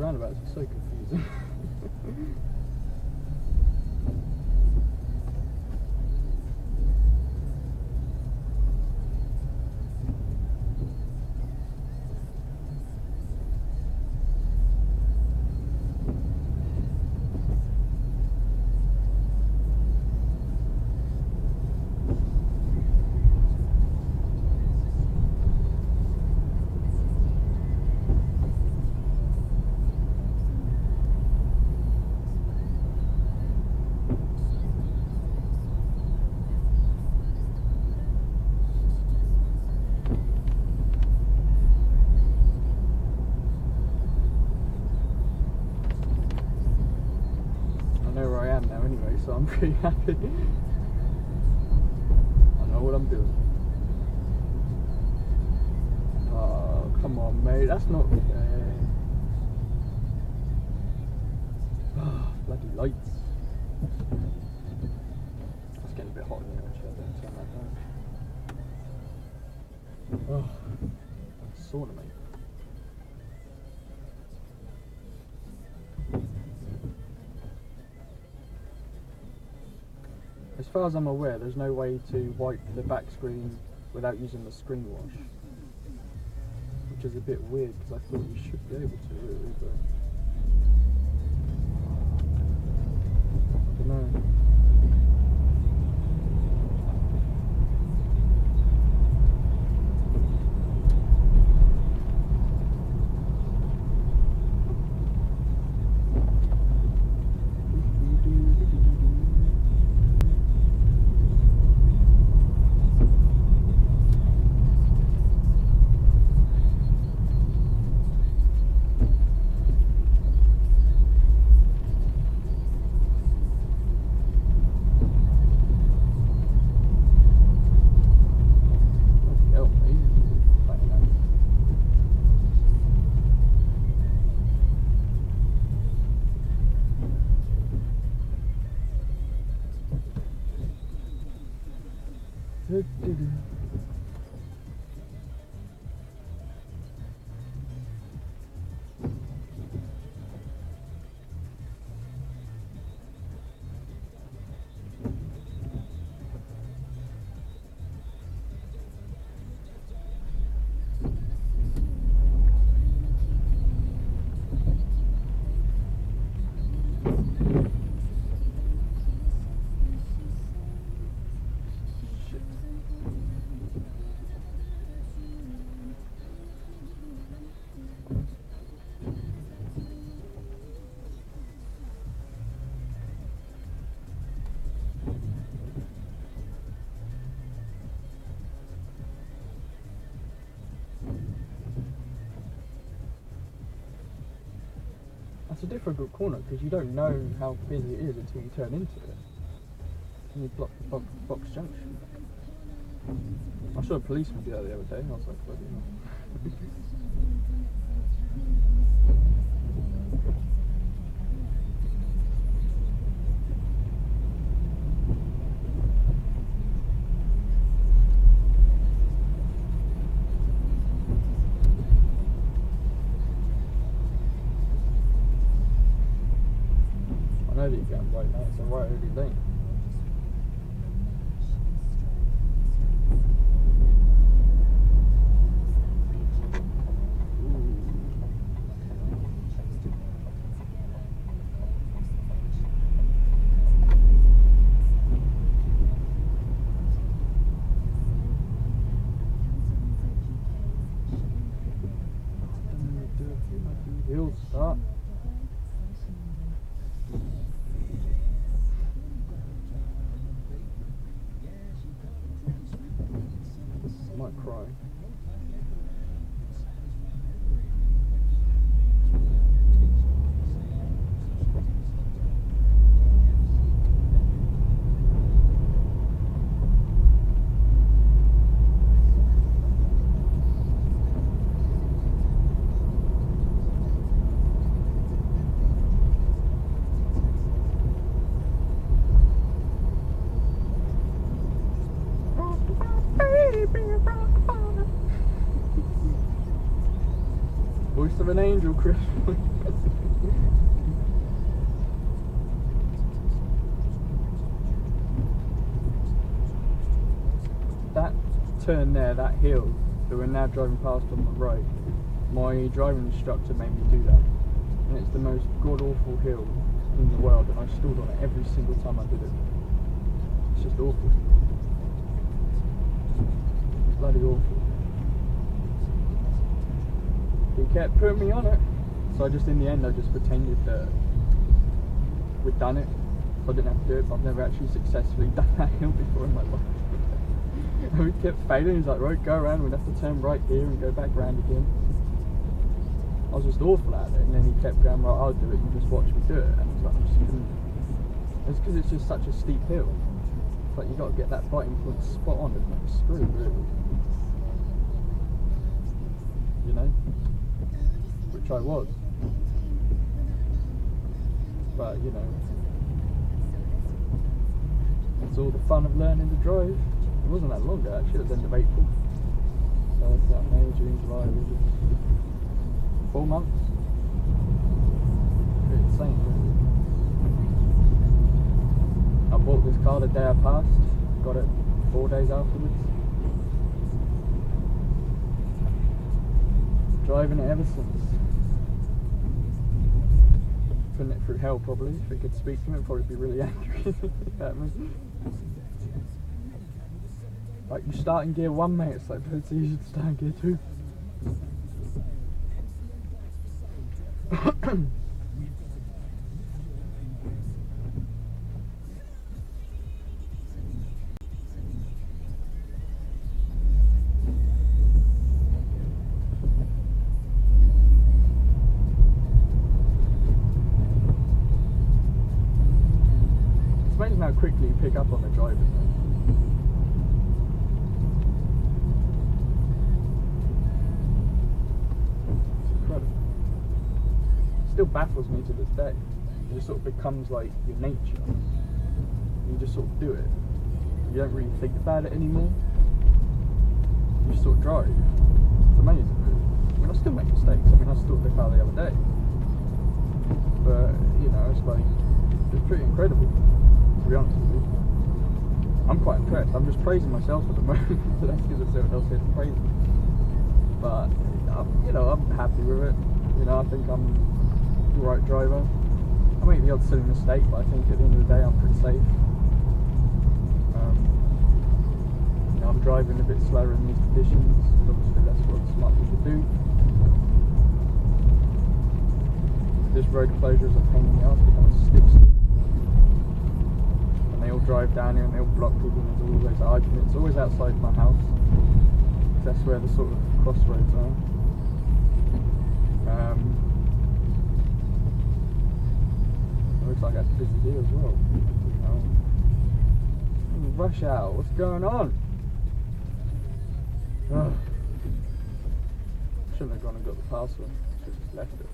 roundabouts are so confusing. So I'm pretty happy. I know what I'm doing. Oh, come on, mate. That's not fair. Oh, bloody lights. It's getting a bit hot in here, actually. I better turn that down. Oh, sauna, mate. As far as I'm aware, there's no way to wipe the back screen without using the screen wash, which is a bit weird because I thought you should be able to, really, but I don't know. It's a difficult corner because you don't know how busy it is until you turn into it. And you block the box junction. I saw a policeman do that the other day and I was like, bloody hell. I know that you're going right now, it's a right early lane. He'll stop. I might cry. Voice of an angel, Chris. turn there, that hill that we're now driving past on the right, my driving instructor made me do that. And it's the most god-awful hill in the world, and I stalled on it every single time I did it. It's just awful. It's bloody awful. He kept putting me on it, so in the end I just pretended that we'd done it, so I didn't have to do it, but I've never actually successfully done that hill before in my life. And we kept failing. He's like, right, go around, we'd have to turn right here and go back round again. I was just awful at it, and then he kept going, right, I'll do it, you just watch me do it. And I was like, I just couldn't. It's because it's just such a steep hill. It's like, you got to get that biting point spot on, and like, screw, really. You know? Which I was. But, you know, it's all the fun of learning to drive. It wasn't that long ago, actually, it was the end of April. So it's like May, June, July, August. 4 months. Pretty insane, really. I bought this car the day I passed, got it 4 days afterwards. Driving it ever since. Putting it through hell, probably. If it could speak to me, it'd probably be really angry at me. Like, you start in gear 1, mate, it's like, but it's easy to start in gear 2. It's amazing how quickly you pick up on the driving, though. Still baffles me to this day. It just sort of becomes like your nature. You just sort of do it. You don't really think about it anymore. You just sort of drive. It's amazing, really. I mean, I still make mistakes. I mean, I stalled the car the other day. But, you know, it's like, it's pretty incredible, to be honest with you. I'm quite impressed. I'm just praising myself at the moment. So that's because there's someone else here to praise me. But, you know, I'm happy with it. You know, I think I'm the right driver. I make the odd silly mistake, but I think at the end of the day I'm pretty safe. You know, I'm driving a bit slower in these conditions, because obviously that's what smart people do. This road closure is a pain in the ass, because it sticks to it. And they all drive down here and they all block people, and there's always arguments. It's always outside my house. That's where the sort of crossroads are. Looks like that's busy here as well. Rush hour, what's going on? Oh. Shouldn't have gone and got the password, should have just left it.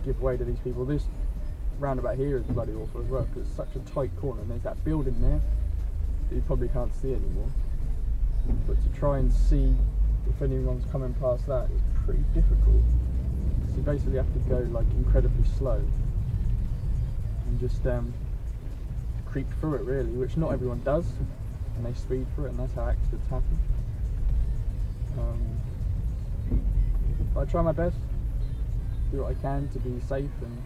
Give way to these people. This roundabout here is bloody awful as well, because it's such a tight corner, and there's that building there that you probably can't see anymore. But to try and see if anyone's coming past that is pretty difficult. So you basically have to go like incredibly slow and just creep through it, really, which not everyone does, and they speed through it, and that's how accidents happen. But I try my best, do what I can to be safe and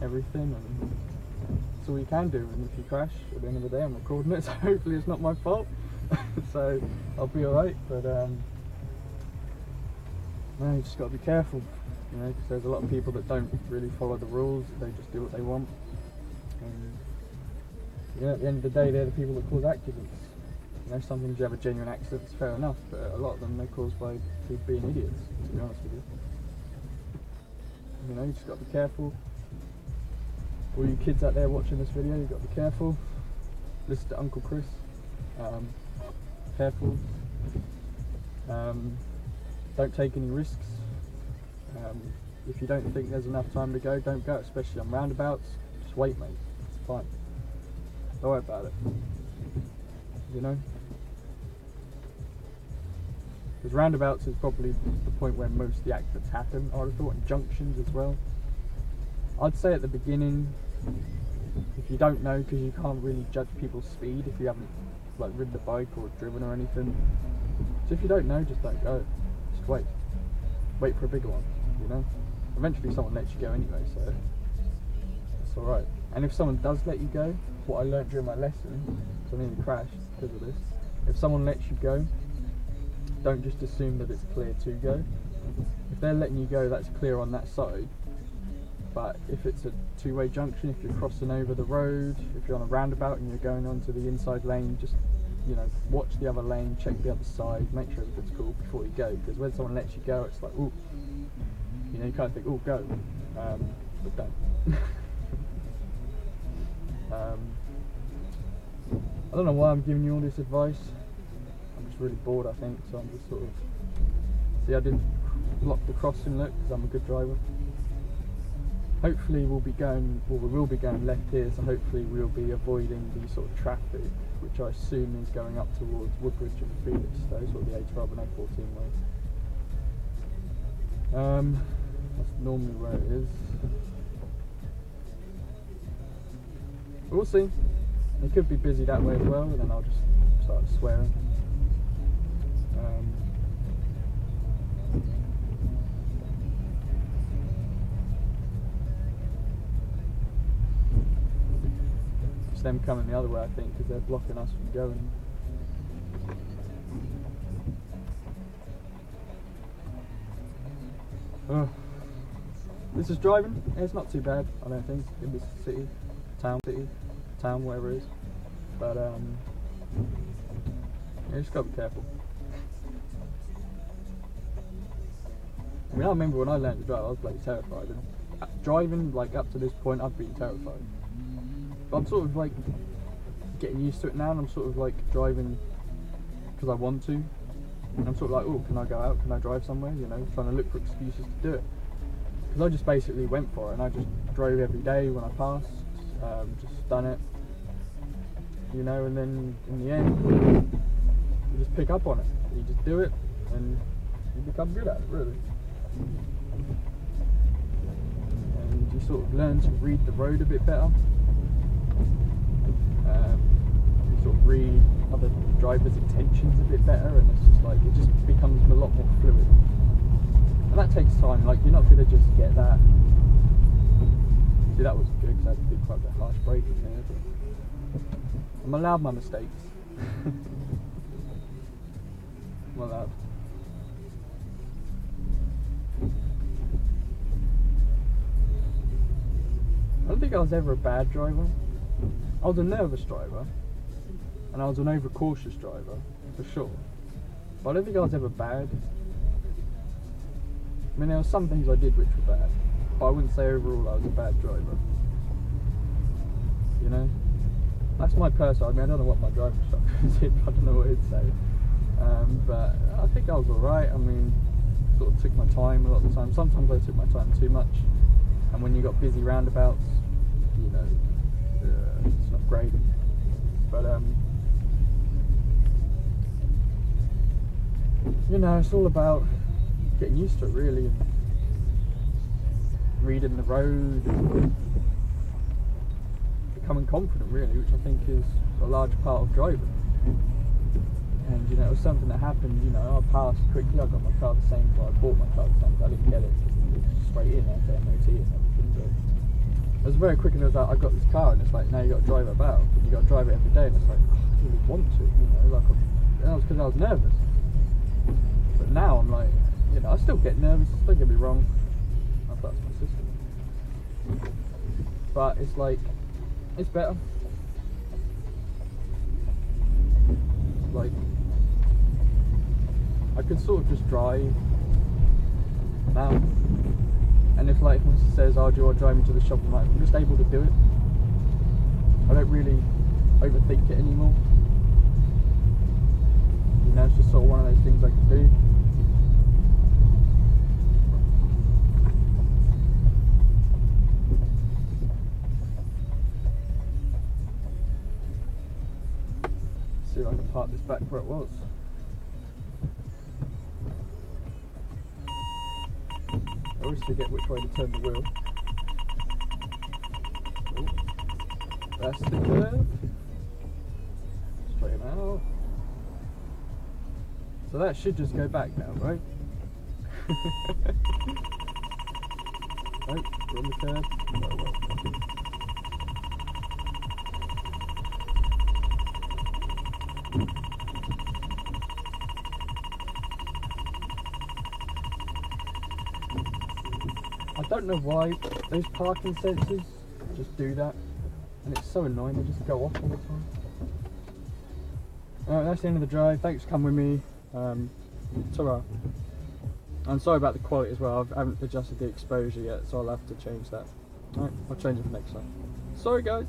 everything, and that's all you can do. And if you crash, at the end of the day I'm recording it, so hopefully it's not my fault. So I'll be alright, but no, you just got to be careful, you know, because there's a lot of people that don't really follow the rules, they just do what they want. And you know, at the end of the day, they're the people that cause accidents. You know, sometimes you have a genuine accident, it's fair enough, but a lot of them they're caused by people being idiots, to be honest with you. You know, you just got to be careful. All you kids out there watching this video, you've got to be careful. Listen to Uncle Chris. Careful. Don't take any risks. If you don't think there's enough time to go, don't go, especially on roundabouts. Just wait, mate. It's fine. Don't worry about it. You know? Because roundabouts is probably the point where most of the accidents happen. I would have thought in junctions as well. I'd say at the beginning, if you don't know, because you can't really judge people's speed if you haven't like ridden the bike or driven or anything. So if you don't know, just don't go. Just wait for a bigger one, you know. Eventually someone lets you go anyway, so it's alright. And if someone does let you go, what I learnt during my lesson, because I nearly crashed because of this, if someone lets you go, don't just assume that it's clear to go. If they're letting you go, that's clear on that side. But if it's a two-way junction, if you're crossing over the road, if you're on a roundabout and you're going onto the inside lane, just, you know, watch the other lane, check the other side, make sure everything's cool before you go. Because when someone lets you go, it's like, ooh, you know, you kind of think, ooh, go, but don't. I don't know why I'm giving you all this advice. I'm just really bored, I think, so I'm just sort of... See, I didn't block the crossing, look, because I'm a good driver. Hopefully we will be going left here, so hopefully we'll be avoiding the sort of traffic, which I assume is going up towards Woodbridge and Felixstowe, sort of the A12 and A14 way. That's normally where it is. But we'll see. It could be busy that way as well, and then I'll just start swearing. It's them coming the other way, I think, because they're blocking us from going. This is driving. It's not too bad, I don't think, in this city, town, wherever it is. But you just gotta be careful. I mean, I remember when I learned to drive, I was bloody terrified. And driving, like up to this point, I've been terrified. But I'm sort of like getting used to it now, and I'm sort of like driving because I want to. And I'm sort of like, oh, can I go out? Can I drive somewhere? You know, trying to look for excuses to do it. Because I just basically went for it, and I just drove every day when I passed, just done it, you know, and then in the end, you just pick up on it. You just do it, and you become good at it, really. And you sort of learn to read the road a bit better. You sort of read other drivers' intentions a bit better, and it's just like, it just becomes a lot more fluid. And that takes time, like, you're not going to just get that. See, that was good, because I had to do quite a bit of harsh braking there, but I'm allowed my mistakes. I'm allowed. I don't think I was ever a bad driver. I was a nervous driver, and I was an overcautious driver, for sure. But I don't think I was ever bad. I mean, there were some things I did which were bad, but I wouldn't say overall I was a bad driver. You know? That's my personal, I mean, I don't know what my driving instructor did, I don't know what he'd say. But I think I was alright. I mean, sort of took my time a lot of the time. Sometimes I took my time too much. And when you got busy roundabouts, you know, it's not great. But, you know, it's all about getting used to it, really, and reading the road, and becoming confident, really, which I think is a large part of driving. And, you know, it was something that happened, you know, I passed quickly, I got my car the same time, I bought my car the same time, I didn't get it, it was straight in there to MOT and everything, but it was very quick, and it was like, I got this car, and it's like, now you got to drive it about, and you got to drive it every day, and it's like, oh, I really want to, you know, like, that was because I was nervous. But now I'm like, you know, I still get nervous, don't get me wrong, I thought that's my system. But it's like, it's better. Like, I could sort of just drive now, and if like someone says, oh, do you want to drive me to the shop, I'm like, I'm just able to do it. I don't really overthink it anymore. You know, it's just sort of one of those things I can do. See if I can park this back where it was. I always forget which way to turn the wheel. Ooh. That's the curve. Straighten out. So that should just go back now, right? Nope, we're on the curve. Oh, well. I don't know why those parking sensors just do that, and it's so annoying, they just go off all the time. Alright, that's the end of the drive. Thanks for coming with me. Ta-ra. I'm sorry about the quality as well, I haven't adjusted the exposure yet, so I'll have to change that. Alright, I'll change it for next time. Sorry guys.